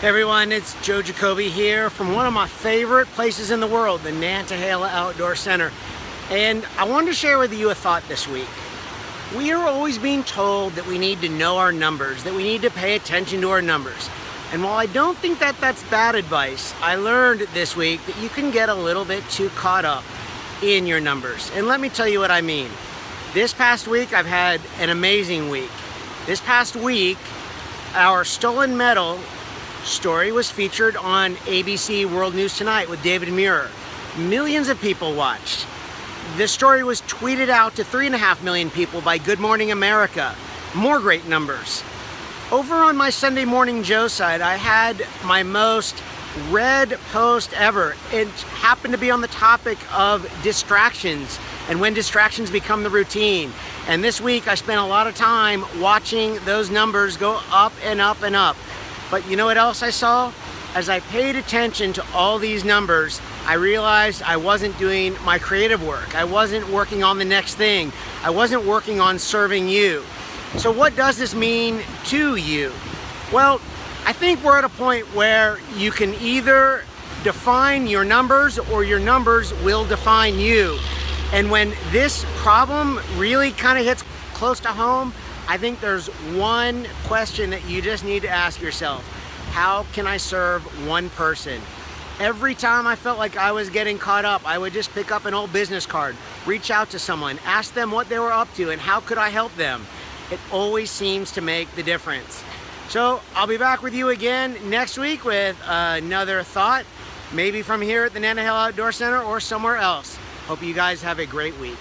Hey everyone, it's Joe Jacobi here from one of my favorite places in the world, the Nantahala Outdoor Center. And I wanted to share with you a thought this week. We are always being told that we need to know our numbers, that we need to pay attention to our numbers. And while I don't think that that's bad advice, I learned this week that you can get a little bit too caught up in your numbers. And let me tell you what I mean. This past week, I've had an amazing week. This past week, our stolen metal story was featured on ABC World News Tonight with David Muir. Millions of people watched. This story was tweeted out to 3.5 million people by Good Morning America. More great numbers. Over on my Sunday Morning Joe side, I had my most read post ever. It happened to be on the topic of distractions and when distractions become the routine. And this week I spent a lot of time watching those numbers go up and up and up. But you know what else I saw? As I paid attention to all these numbers, I realized I wasn't doing my creative work. I wasn't working on the next thing. I wasn't working on serving you. So what does this mean to you? Well, I think we're at a point where you can either define your numbers or your numbers will define you. And when this problem really kind of hits close to home, I think there's one question that you just need to ask yourself. How can I serve one person? Every time I felt like I was getting caught up, I would just pick up an old business card, reach out to someone, ask them what they were up to and how could I help them. It always seems to make the difference. So I'll be back with you again next week with another thought, maybe from here at the Nantahala Outdoor Center or somewhere else. Hope you guys have a great week.